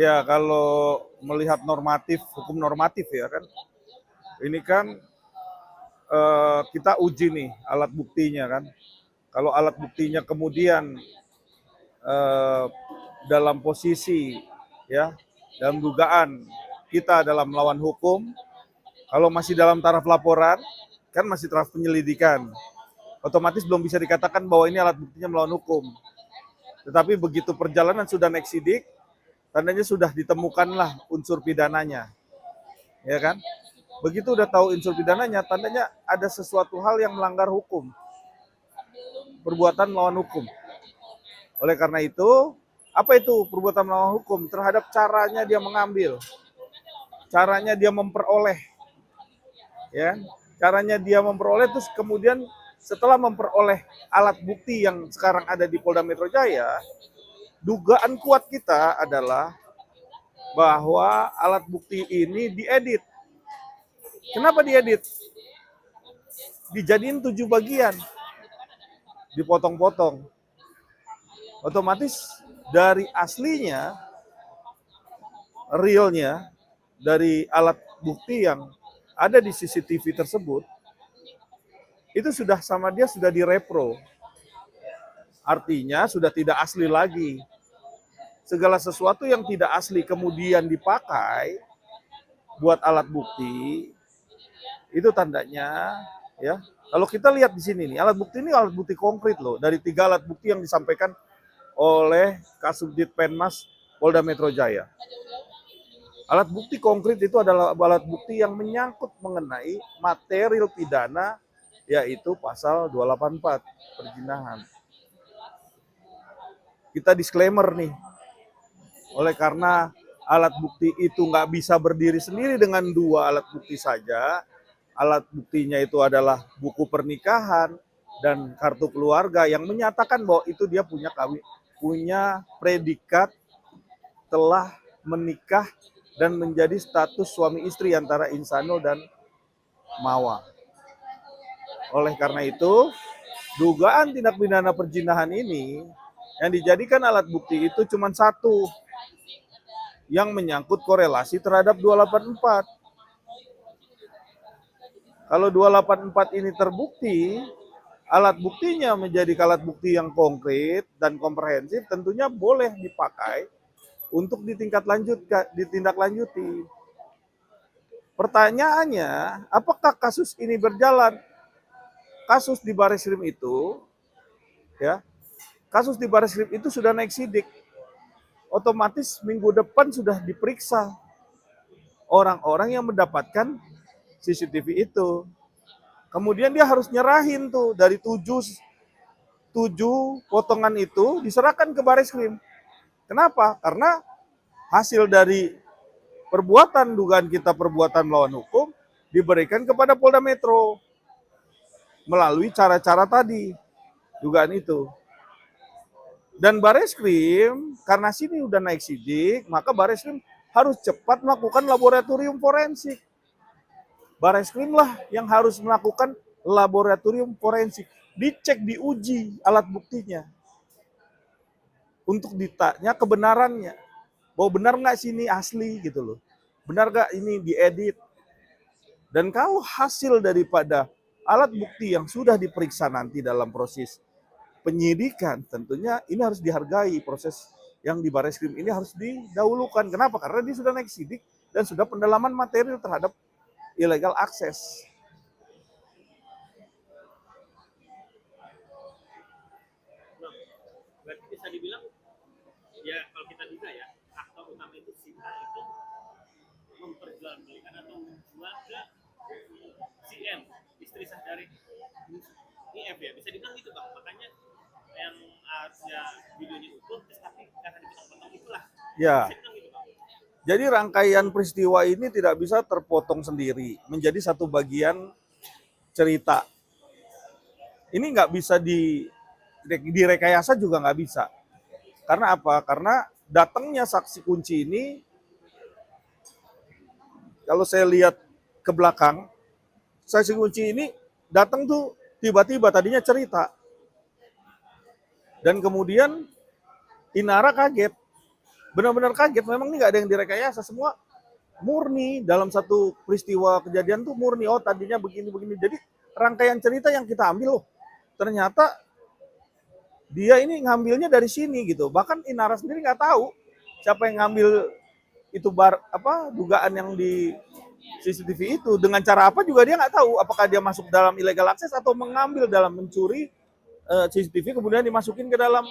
Ya, kalau melihat normatif, hukum normatif ya kan, ini kan kita uji nih alat buktinya kan. Kalau alat buktinya kemudian eh, dalam posisi ya, dalam dugaan kita dalam melawan hukum, kalau masih dalam taraf laporan, kan masih taraf penyelidikan, otomatis belum bisa dikatakan bahwa ini alat buktinya melawan hukum. Tetapi begitu perjalanan sudah naik sidik, tandanya sudah ditemukanlah unsur pidananya, ya kan? Begitu udah tahu unsur pidananya, tandanya ada sesuatu hal yang melanggar hukum, perbuatan melawan hukum. Oleh karena itu, apa itu perbuatan melawan hukum? Terhadap caranya dia mengambil, caranya dia memperoleh, ya, caranya dia memperoleh, terus kemudian setelah memperoleh alat bukti yang sekarang ada di Polda Metro Jaya, dugaan kuat kita adalah bahwa alat bukti ini diedit. Kenapa diedit? Dijadiin 7 bagian, dipotong-potong. Otomatis dari aslinya, realnya, dari alat bukti yang ada di CCTV tersebut, itu sudah sama dia sudah direpro. Artinya sudah tidak asli lagi. Segala sesuatu yang tidak asli kemudian dipakai buat alat bukti, itu tandanya ya. Kalau kita lihat di sini nih, alat bukti ini alat bukti konkret loh, dari 3 alat bukti yang disampaikan oleh Kasubdit Penmas Polda Metro Jaya. Alat bukti konkret itu adalah alat bukti yang menyangkut mengenai material pidana, yaitu pasal 284 perzinahan. Kita disclaimer nih, oleh karena alat bukti itu nggak bisa berdiri sendiri dengan 2 alat bukti saja. Alat buktinya itu adalah buku pernikahan dan kartu keluarga yang menyatakan bahwa itu dia punya predikat telah menikah dan menjadi status suami istri antara Insanul dan Mawa. Oleh karena itu, dugaan tindak pidana perzinahan ini yang dijadikan alat bukti itu cuma satu, yang menyangkut korelasi terhadap 284. Kalau 284 ini terbukti, alat buktinya menjadi alat bukti yang konkret dan komprehensif, tentunya boleh dipakai untuk ditindaklanjuti. Pertanyaannya, apakah kasus ini berjalan? Kasus di Bareskrim itu, ya, kasus di Bareskrim itu sudah naik sidik. Otomatis minggu depan sudah diperiksa orang-orang yang mendapatkan CCTV itu. Kemudian dia harus nyerahin tuh dari 7 potongan itu diserahkan ke Bareskrim. Kenapa? Karena hasil dari perbuatan dugaan kita perbuatan melawan hukum diberikan kepada Polda Metro melalui cara-cara tadi, dugaan itu. Dan Bareskrim, karena sini udah naik sidik, maka Bareskrim harus cepat melakukan laboratorium forensik. Bareskrim lah yang harus melakukan laboratorium forensik. Dicek, diuji alat buktinya. Untuk ditanya kebenarannya. Bahwa benar nggak sih ini asli gitu loh. Benar nggak ini diedit. Dan kalau hasil daripada alat bukti yang sudah diperiksa nanti dalam proses penyidikan, tentunya ini harus dihargai, proses yang di Bareskrim ini harus didahulukan. Kenapa? Karena dia sudah naik sidik dan sudah pendalaman material terhadap illegal access. Nah, berarti bisa dibilang ya kalau kita duga ya aktor utama itu si A itu memperjualbelikan atau menjual ke si M, istri sah dari IF ya, bisa dibilang gitu bang. Makanya yang harusnya videonya utuh tapi karena dipotong-potong itulah. Ya. Bisa dibilang gitu bang. Jadi rangkaian peristiwa ini tidak bisa terpotong sendiri menjadi satu bagian cerita. Ini nggak bisa direkayasa juga nggak bisa. Karena apa? Karena datangnya saksi kunci ini, kalau saya lihat ke belakang, saksi kunci ini datang tuh tiba-tiba tadinya cerita. Dan kemudian Inara kaget. benar-benar kaget. Memang ini nggak ada yang direkayasa, semua murni dalam satu peristiwa kejadian tuh murni. Oh tadinya begini-begini. Jadi rangkaian cerita yang kita ambil, loh ternyata dia ini ngambilnya dari sini gitu. Bahkan Inara sendiri nggak tahu siapa yang ngambil itu dugaan yang di CCTV itu, dengan cara apa juga dia nggak tahu. Apakah dia masuk dalam illegal access atau mengambil dalam mencuri CCTV kemudian dimasukin ke dalam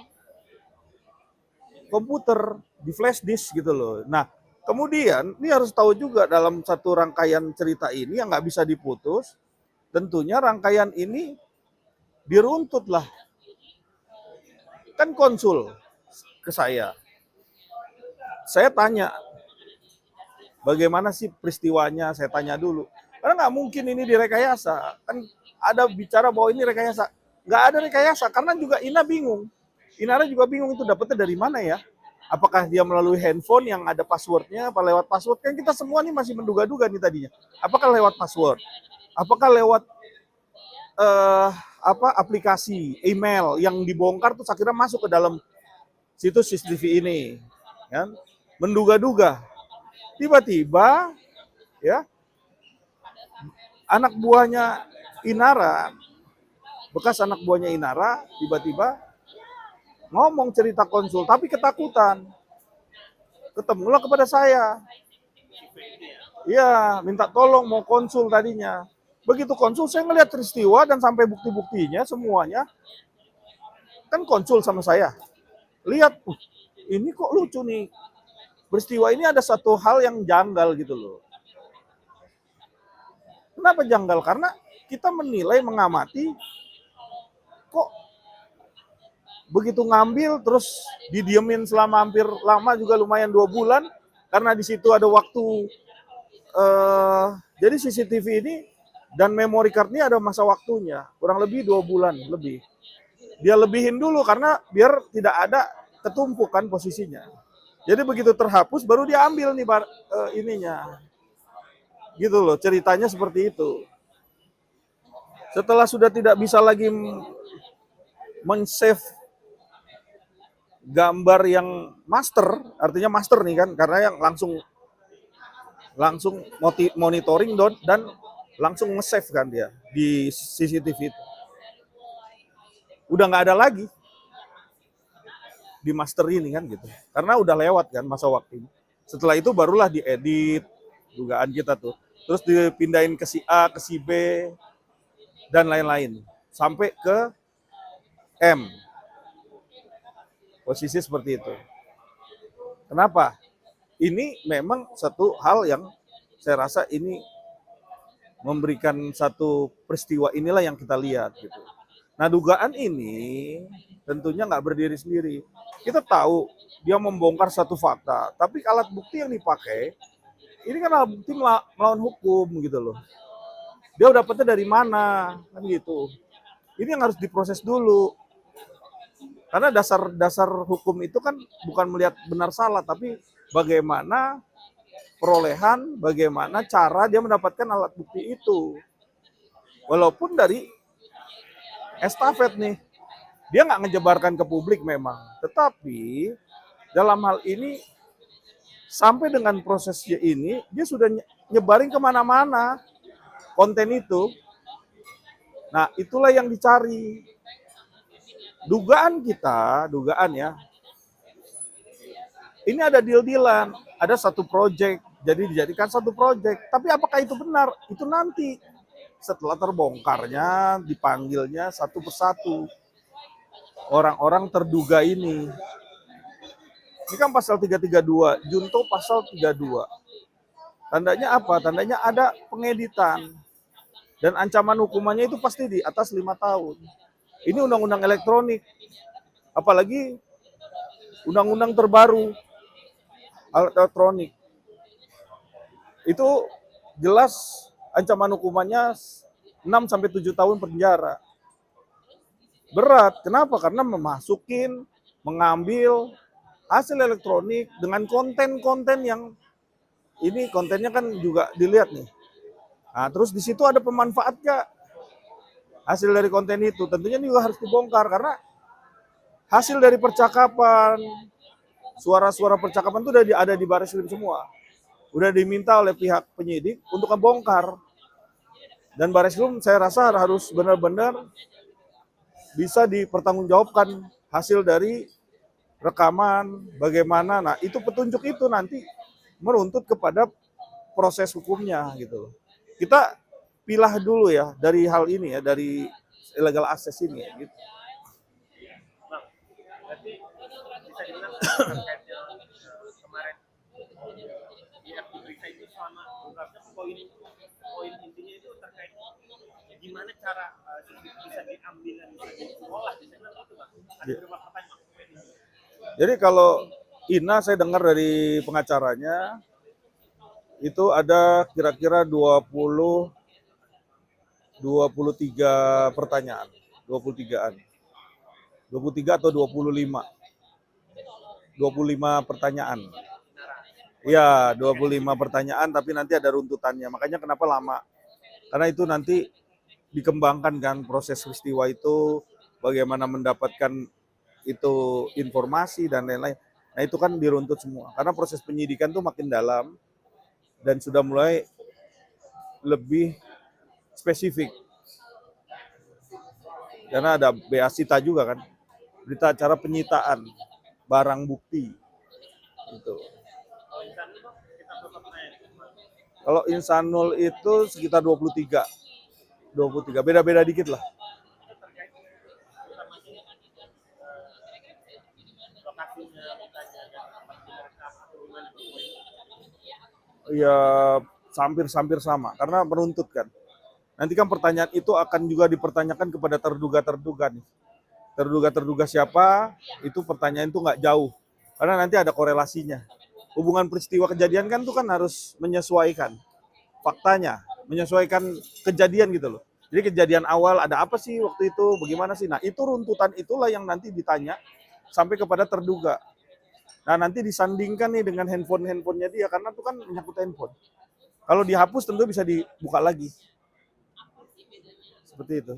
komputer di flash disk gitu loh. Nah kemudian ini harus tahu juga dalam satu rangkaian cerita ini yang nggak bisa diputus. Tentunya rangkaian ini diruntut lah. Kan konsul ke saya tanya bagaimana sih peristiwanya, saya tanya dulu. Karena nggak mungkin ini direkayasa. Kan ada bicara bahwa ini rekayasa. Nggak ada rekayasa, karena juga Ina bingung. Inara juga bingung itu dapetnya dari mana ya. Apakah dia melalui handphone yang ada passwordnya, apa lewat password? Kan kita semua nih masih menduga-duga nih tadinya. Apakah lewat password? Apakah lewat aplikasi, email yang dibongkar terus akhirnya masuk ke dalam situs CCTV ini. Kan? Menduga-duga. Tiba-tiba ya anak buahnya Inara, bekas anak buahnya Inara, tiba-tiba ngomong cerita konsul, tapi ketakutan. Ketemulah kepada saya. Iya, minta tolong mau konsul tadinya. Begitu konsul, saya ngelihat peristiwa dan sampai bukti-buktinya semuanya. Kan konsul sama saya. Lihat, ini kok lucu nih. Peristiwa ini ada satu hal yang janggal gitu loh. Kenapa janggal? Karena kita menilai, mengamati, kok begitu ngambil terus didiemin selama hampir lama juga lumayan 2 bulan karena di situ ada waktu jadi CCTV ini dan memory card ini ada masa waktunya kurang lebih 2 bulan lebih. Dia lebihin dulu karena biar tidak ada ketumpukan posisinya. Jadi begitu terhapus baru dia ambil nih ininya. Gitu loh, ceritanya seperti itu. Setelah sudah tidak bisa lagi men-save gambar yang master, artinya master nih kan, karena yang langsung monitoring dan langsung nge-save kan dia di CCTV itu. Udah nggak ada lagi di master ini kan gitu, karena udah lewat kan masa waktu ini. Setelah itu barulah diedit dugaan kita tuh, terus dipindahin ke si A, ke si B, dan lain-lain, sampai ke M. Posisi seperti itu. Kenapa? Ini memang satu hal yang saya rasa ini memberikan satu peristiwa inilah yang kita lihat gitu. Nah dugaan ini tentunya nggak berdiri sendiri. Kita tahu dia membongkar satu fakta, tapi alat bukti yang dipakai ini kan alat bukti melawan hukum gitu loh. Dia dapetnya dari mana kan gitu. Ini yang harus diproses dulu. Karena dasar hukum itu kan bukan melihat benar salah, tapi bagaimana perolehan, bagaimana cara dia mendapatkan alat bukti itu. Walaupun dari estafet nih, dia nggak ngejebarkan ke publik memang. Tetapi dalam hal ini, sampai dengan prosesnya ini, dia sudah nyebarin kemana-mana konten itu. Nah itulah yang dicari. Dugaan ya, ini ada deal-dealan, ada satu proyek, jadi dijadikan satu proyek. Tapi apakah itu benar? Itu nanti setelah terbongkarnya, dipanggilnya satu persatu orang-orang terduga ini. Ini kan pasal 332, Junto pasal 32. Tandanya apa? Tandanya ada pengeditan. Dan ancaman hukumannya itu pasti di atas 5 tahun. Ini undang-undang elektronik, apalagi undang-undang terbaru elektronik. Itu jelas ancaman hukumannya 6-7 tahun penjara. Berat, kenapa? Karena mengambil hasil elektronik dengan konten-konten yang ini kontennya kan juga dilihat nih. Nah, terus di situ ada pemanfaatnya. Hasil dari konten itu tentunya juga harus dibongkar karena hasil dari percakapan suara-suara percakapan itu udah ada di Bareskrim semua. Udah diminta oleh pihak penyidik untuk ngebongkar. Dan Bareskrim saya rasa harus benar-benar bisa dipertanggungjawabkan hasil dari rekaman, bagaimana. Nah, itu petunjuk itu nanti meruntut kepada proses hukumnya gitu loh. Kita pilah dulu ya dari hal ini ya, dari illegal access ini ya, gitu. Bang, berarti bisa dibilang terkaitnya kemarin IF diperiksa itu selama beberapa poin intinya itu terkait gimana cara bisa diambil dan bisa diolah di sana itu bang. Ada beberapa pertanyaan. Jadi kalau Ina saya dengar dari pengacaranya itu ada kira-kira 23 pertanyaan, 23-an. 23 atau 25 pertanyaan. Iya, 25 pertanyaan tapi nanti ada runtutannya. Makanya kenapa lama? Karena itu nanti dikembangkan kan proses peristiwa itu, bagaimana mendapatkan itu informasi dan lain-lain. Nah itu kan diruntut semua. Karena proses penyidikan tuh makin dalam dan sudah mulai lebih spesifik. Karena ada BA Sita juga kan, berita acara penyitaan barang bukti. Gitu. Kalau Insanul itu sekitar 23. Beda-beda dikit lah. Ya hampir sama karena menuntut kan. Nanti kan pertanyaan itu akan juga dipertanyakan kepada terduga nih. Terduga siapa? Itu pertanyaan itu nggak jauh karena nanti ada korelasinya. Hubungan peristiwa kejadian kan tuh kan harus menyesuaikan faktanya, menyesuaikan kejadian gitu loh. Jadi kejadian awal ada apa sih waktu itu, bagaimana sih? Nah itu runtutan itulah yang nanti ditanya sampai kepada terduga. Nah nanti disandingkan nih dengan handphonenya dia karena itu kan menyangkut handphone. Kalau dihapus tentu bisa dibuka lagi. Seperti itu.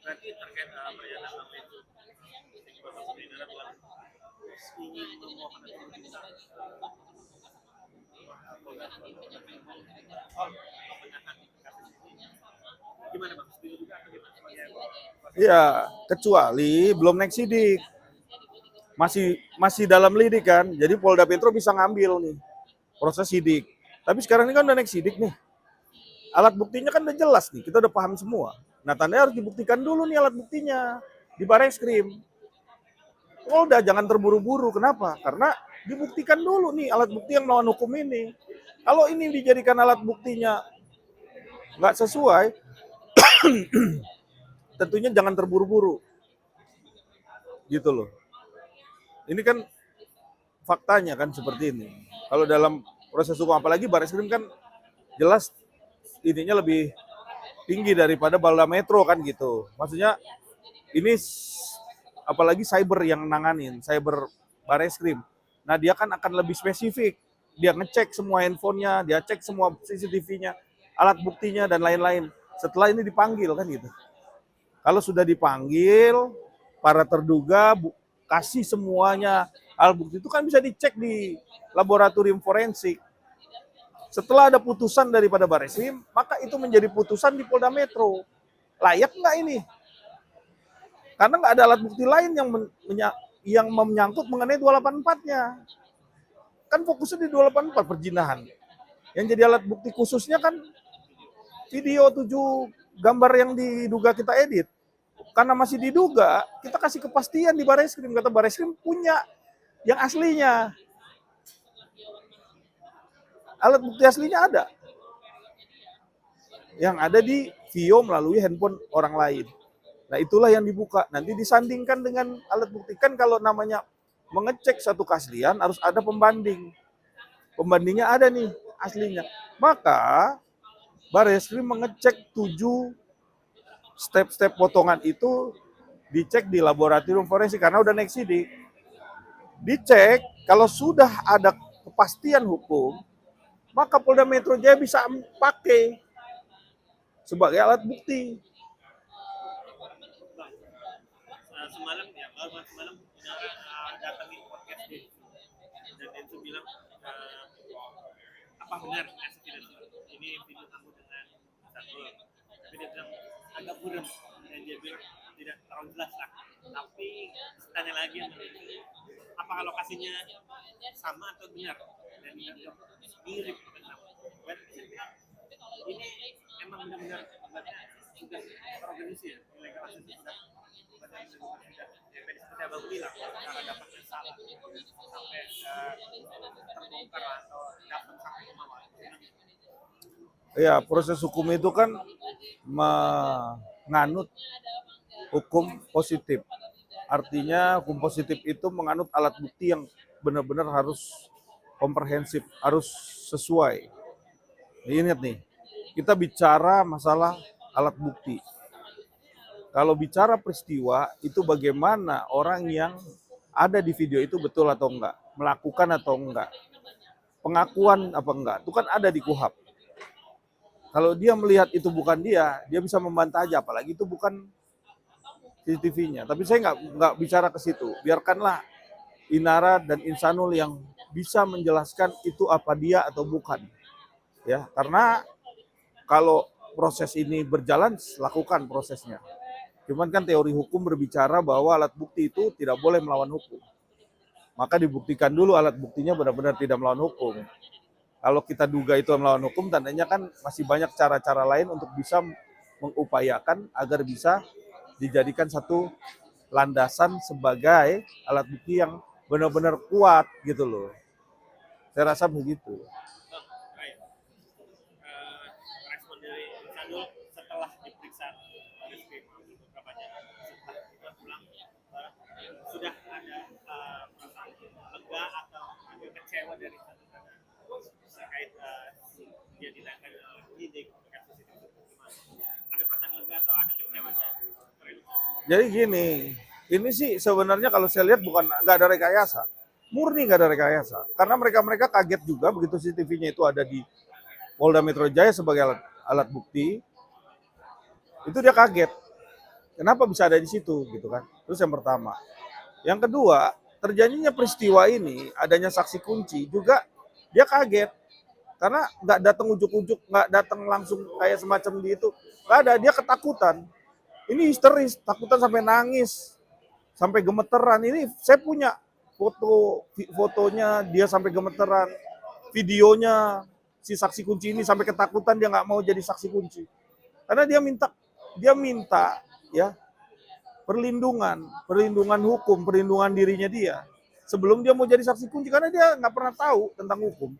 Berarti terkait pernyataan Bang itu, Bapak Saudara telah ingin memohon gimana Bang? Setuju juga atau gimana? Iya, kecuali belum naik sidik. Masih dalam lidik kan. Jadi Polda Metro bisa ngambil nih proses sidik. Tapi sekarang ini kan udah naik sidik nih. Alat buktinya kan udah jelas nih, kita udah paham semua. Nah, tandanya harus dibuktikan dulu nih alat buktinya di Bareskrim. Polda jangan terburu-buru. Kenapa? Karena dibuktikan dulu nih alat bukti yang melawan hukum ini. Kalau ini dijadikan alat buktinya nggak sesuai, tentunya jangan terburu-buru. Gitu loh. Ini kan faktanya kan seperti ini. Kalau dalam proses hukum apalagi Bareskrim kan jelas ininya lebih tinggi daripada Polda Metro kan gitu. Maksudnya ini apalagi cyber yang nanganin, cyber Bareskrim. Nah dia kan akan lebih spesifik. Dia ngecek semua handphonenya, dia cek semua CCTV-nya, alat buktinya dan lain-lain. Setelah ini dipanggil kan gitu. Kalau sudah dipanggil, para terduga kasih semuanya alat bukti itu kan bisa dicek di laboratorium forensik. Setelah ada putusan daripada Bareskrim, maka itu menjadi putusan di Polda Metro. Layak nggak ini? Karena nggak ada alat bukti lain yang menyangkut mengenai 284-nya. Kan fokusnya di 284 perjinahan. Yang jadi alat bukti khususnya kan video 7 gambar yang diduga kita edit. Karena masih diduga, kita kasih kepastian di Bareskrim. Kata Bareskrim punya yang aslinya. Alat bukti aslinya ada. Yang ada di video melalui handphone orang lain. Nah itulah yang dibuka. Nanti disandingkan dengan alat bukti. Kan kalau namanya mengecek satu keaslian harus ada pembanding. Pembandingnya ada nih aslinya. Maka Bareskrim mengecek 7 step-step potongan itu dicek di laboratorium forensik karena udah naik sidik. Dicek kalau sudah ada kepastian hukum, maka Polda Metro Jaya bisa pakai sebagai alat bukti. Semalam ya, semalam datangin podcast dia dan Densu bilang apa benar ngasih tidak ini video kamu dengan Satul, tapi dia bilang agak buram dan dia bilang tidak terlalu jelas lah, tapi tanya lagi apakah lokasinya sama atau benar, dan dia bilang mirip dengan sama. Ini emang benar-benar sudah terorganisir, ilegal sudah seperti abang bilang, cara dapatnya salah sampai terbongkar atau dapat sampai ke bawah. Ya, proses hukum itu kan menganut hukum positif. Artinya hukum positif itu menganut alat bukti yang benar-benar harus komprehensif, harus sesuai. Ingat nih, kita bicara masalah alat bukti. Kalau bicara peristiwa, itu bagaimana orang yang ada di video itu betul atau enggak, melakukan atau enggak, pengakuan apa enggak, itu kan ada di KUHP. Kalau dia melihat itu bukan dia bisa membantah aja, apalagi itu bukan CCTV-nya. Tapi saya nggak bicara ke situ. Biarkanlah Inara dan Insanul yang bisa menjelaskan itu apa dia atau bukan. Ya, karena kalau proses ini berjalan, lakukan prosesnya. Cuman kan teori hukum berbicara bahwa alat bukti itu tidak boleh melawan hukum. Maka dibuktikan dulu alat buktinya benar-benar tidak melawan hukum. Kalau kita duga itu melawan hukum, tandanya kan masih banyak cara-cara lain untuk bisa mengupayakan agar bisa dijadikan satu landasan sebagai alat bukti yang benar-benar kuat gitu loh. Saya rasa begitu. Respon dari Sanul setelah diperiksa oleh beberapanya, setelah pulang sudah ada lega atau ada kecewa dari Sanul terkait dia ditangkap penyidik kasus itu, ada perasaan lega atau ada kecewanya? Jadi gini, ini sih sebenarnya kalau saya lihat nggak ada rekayasa, murni nggak ada rekayasa. Karena mereka kaget juga begitu CCTV-nya itu ada di Polda Metro Jaya sebagai alat bukti, itu dia kaget. Kenapa bisa ada di situ gitu kan? Terus yang pertama, yang kedua terjadinya peristiwa ini adanya saksi kunci juga dia kaget karena nggak datang ujuk-ujuk, nggak datang langsung kayak semacam di itu, nggak ada, dia ketakutan. Ini histeris, takutan sampai nangis, sampai gemeteran. Ini saya punya fotonya dia sampai gemeteran, videonya si saksi kunci ini sampai ketakutan, dia nggak mau jadi saksi kunci. Karena dia minta ya perlindungan hukum, perlindungan dirinya dia sebelum dia mau jadi saksi kunci, karena dia nggak pernah tahu tentang hukum.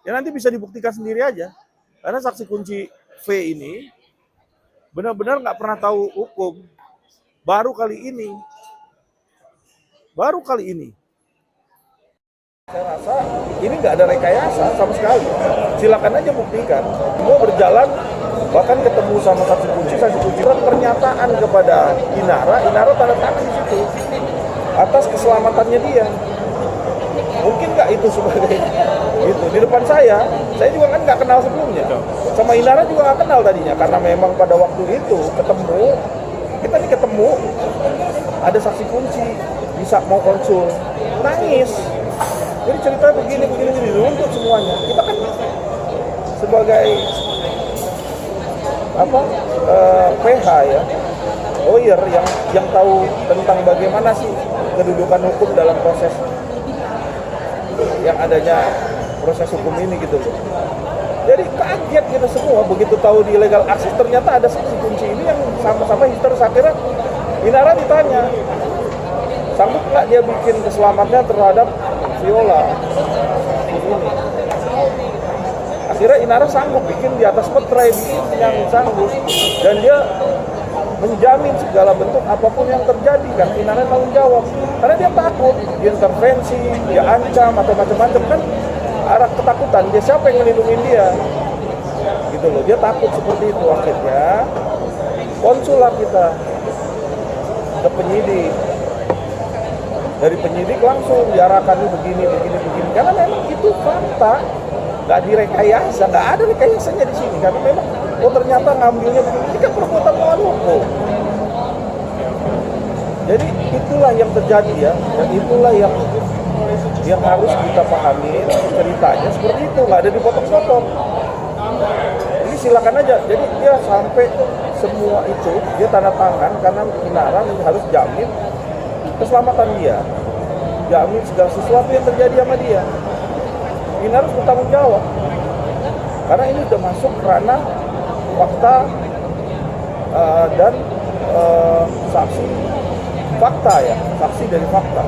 Ya nanti bisa dibuktikan sendiri aja. Karena saksi kunci V ini benar-benar nggak pernah tahu hukum. Baru kali ini. Saya rasa ini nggak ada rekayasa sama sekali. Silakan aja buktikan. Semua berjalan, bahkan ketemu sama saksi kunci pernyataan kepada Inara tanda tangan di situ atas keselamatannya dia. Mungkin nggak itu sebagai itu di depan saya juga kan nggak kenal sebelumnya, sama Inara juga nggak kenal tadinya, karena memang pada waktu itu ketemu ada saksi kunci bisa mau konsul, nangis, jadi ceritanya begini diruntut semuanya. Kita kan sebagai PH ya, lawyer yang tahu tentang bagaimana sih kedudukan hukum dalam proses yang adanya proses hukum ini gitu loh. Jadi kaget kita semua begitu tahu di illegal access ternyata ada saksi kunci ini yang sama-sama histeris. Akhirnya Inara ditanya, sanggup nggak dia bikin keselamatan terhadap Viola ini? Akhirnya Inara sanggup bikin di atas materai, yang sanggup, dan dia menjamin segala bentuk apapun yang terjadi kan. Inara tanggung jawab karena dia takut diintervensi, dia ancam atau macam-macam kan, arah ketakutan dia, siapa yang melindungi dia gitu loh. Dia takut seperti itu. Akhirnya konsulat kita ke penyidik, dari penyidik langsung diarahkan begini karena memang itu fakta, nggak direkayasa, nggak ada rekayasanya di sini karena memang ternyata ngambilnya begini, ini kan perbuatan melawan hukum. Jadi itulah yang terjadi ya, dan itulah yang harus kita pahami. Ceritanya seperti itu, nggak ada dipotong-potong. Jadi silakan aja. Jadi dia sampai semua itu dia tanda tangan karena kebenaran harus jamin keselamatan dia, jamin segala sesuatu yang terjadi sama dia. Ini harus bertanggung jawab karena ini sudah masuk ranah fakta dan saksi fakta ya, saksi dari fakta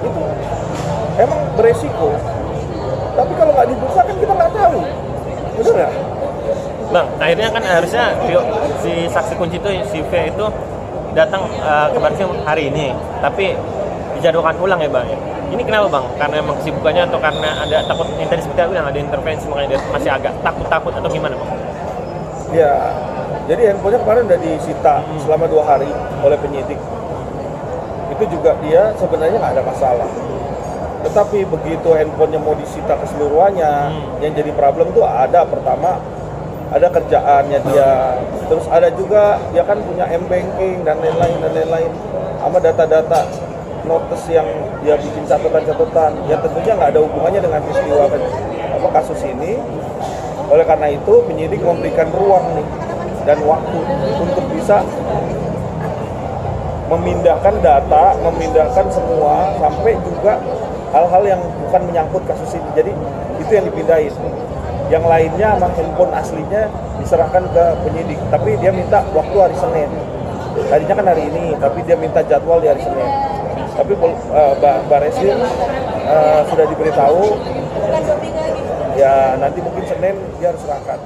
itu emang beresiko. Tapi kalau nggak dibuka kan kita nggak tahu, benar nggak? Bang, akhirnya kan harusnya si saksi kunci itu, si V itu datang ke Barreskrim hari ini, tapi dijadwalkan ulang ya Bang. Ini kenapa Bang? Karena emang kesibukannya atau karena ada takut yang tadi seperti aku bilang ada intervensi makanya dia masih agak takut atau gimana Bang? Ya, jadi handphonenya kemarin udah disita selama 2 hari oleh penyidik. Itu juga dia sebenarnya nggak ada masalah. Tetapi begitu handphonenya mau disita keseluruhannya, yang jadi problem tuh ada pertama ada kerjaannya dia, terus ada juga dia kan punya m-banking dan lain-lain, sama data-data notes yang dia bikin catatan-catatan, ya tentunya nggak ada hubungannya dengan peristiwa kasus ini. Oleh karena itu penyidik memberikan ruang nih dan waktu untuk bisa memindahkan data, memindahkan semua sampai juga hal-hal yang bukan menyangkut kasus ini. Jadi itu yang dipindahin. Yang lainnya sama handphone aslinya diserahkan ke penyidik, tapi dia minta waktu hari Senin. Tadinya kan hari ini, tapi dia minta jadwal di hari Senin. Tapi Barreskrim sudah diberitahu, ya nanti mungkin Senin dia harus serahkan.